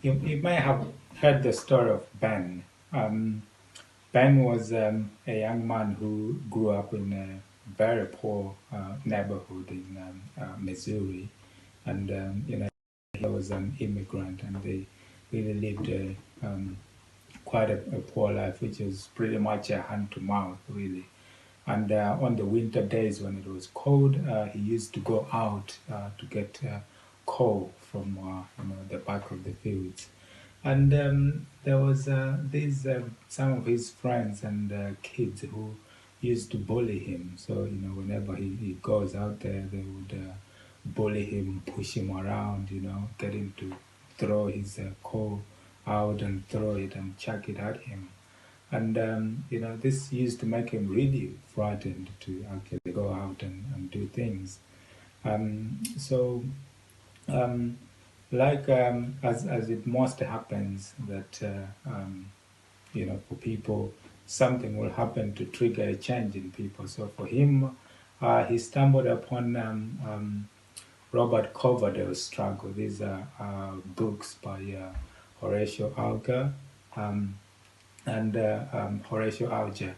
you may have heard the story of Ben. Ben was a young man who grew up in a very poor neighborhood in Missouri, and he was an immigrant, and they really lived quite a poor life, which was pretty much a hand to mouth, really. And on the winter days when it was cold, he used to go out to get coal from the back of the fields. And there was some of his friends and kids who used to bully him. So whenever he goes out there, they would bully him, push him around, get him to throw his coal out and throw it and chuck it at him. And this used to make him really frightened to actually go out and do things. So like as it most happens that for people, something will happen to trigger a change in people. So for him, he stumbled upon Robert Coverdale's Struggle. These are books by Horatio Alger um, and Horatio Alger,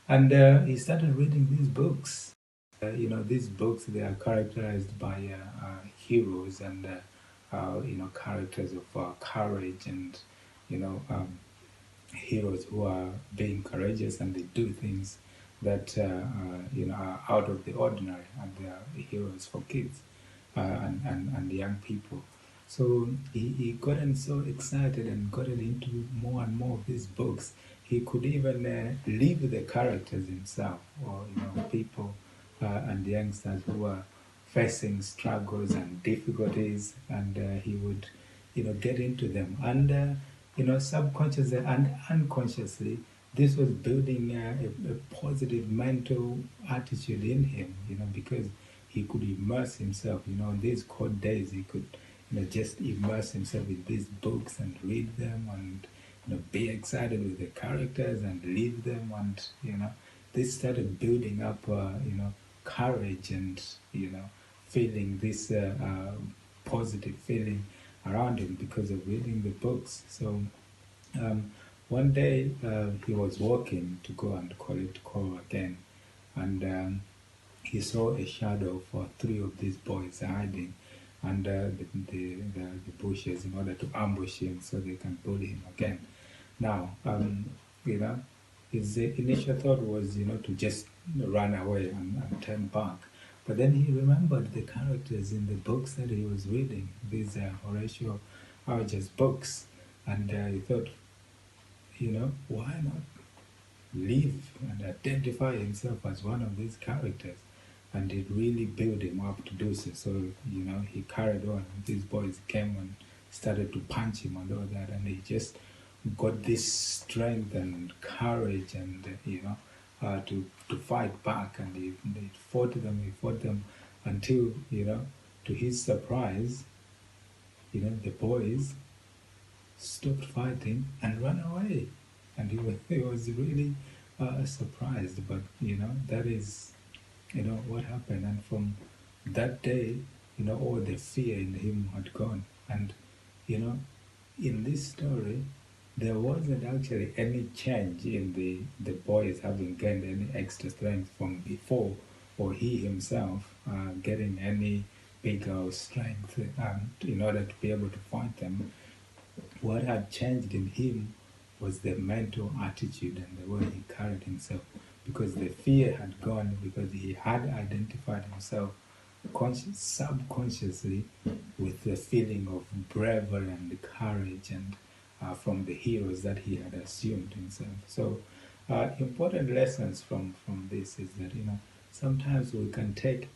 and he started reading these books. These books, they are characterized by heroes and characters of courage and you know um, heroes who are being courageous and they do things that are out of the ordinary, and they are heroes for kids and young people. So he gotten so excited and gotten into more and more of these books. He could even live the characters himself, or people and youngsters who are facing struggles and difficulties, and he would get into them. And subconsciously and unconsciously, this was building a positive mental attitude in him, because he could immerse himself, on these cold days, he could, just immerse himself in these books and read them and, be excited with the characters and live them. And, this started building up, courage and, feeling this positive feeling around him because of reading the books. So one day he was walking to go and collect coal again, and he saw a shadow for three of these boys hiding under the bushes in order to ambush him so they can bully him again. Now, his initial thought was, to just run away and turn back. But then he remembered the characters in the books that he was reading, these Horatio Alger's books, and he thought, why not live and identify himself as one of these characters? And it really built him up to do so. So, he carried on. These boys came and started to punch him and all that, and he just got this strength and courage and, to fight back. And he fought them until, to his surprise, the boys stopped fighting and ran away. And he was really surprised. But, that is what happened. And from that day, all the fear in him had gone. And in this story, there wasn't actually any change in the boys having gained any extra strength from before, or he himself getting any bigger strength in order to be able to fight them. What had changed in him was the mental attitude and the way he carried himself, because the fear had gone, because he had identified himself subconsciously with the feeling of bravery and courage and from the heroes that he had assumed himself. So important lessons from this is that sometimes we can take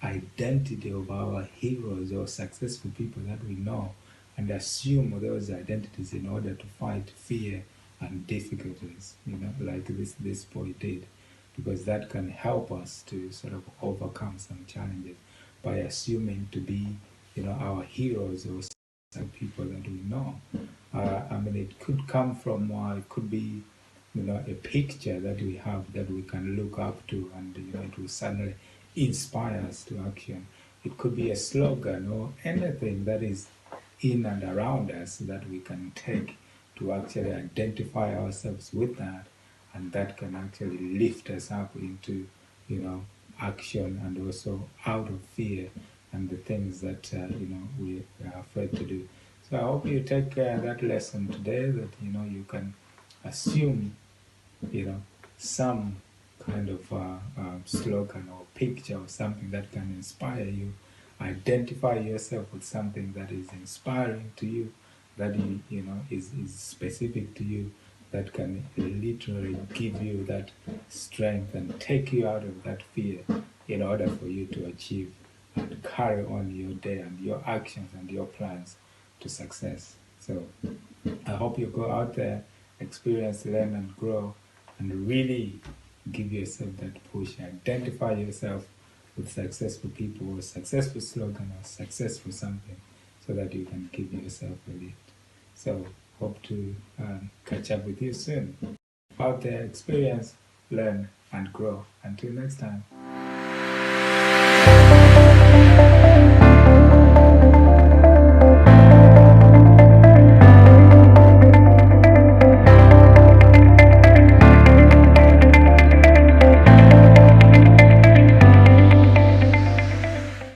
identity of our heroes or successful people that we know and assume those identities in order to fight fear and difficulties, like this boy did, because that can help us to sort of overcome some challenges by assuming to be, our heroes or some people that we know. It could come from, it could be, a picture that we have that we can look up to, and it will suddenly inspire us to action. It could be a slogan or anything that is in and around us that we can take to actually identify ourselves with that, and that can actually lift us up into, action, and also out of fear and the things that we are afraid to do. So I hope you take that lesson today, that you can assume some kind of slogan or picture or something that can inspire you. Identify yourself with something that is inspiring to you, that is specific to you, that can literally give you that strength and take you out of that fear in order for you to achieve and carry on your day and your actions and your plans to success. So I hope you go out there, experience, learn, and grow, and really give yourself that push. Identify yourself with successful people, or successful slogan, or successful something, so that you can give yourself a lift. So hope to catch up with you soon. Out there, experience, learn, and grow. Until next time.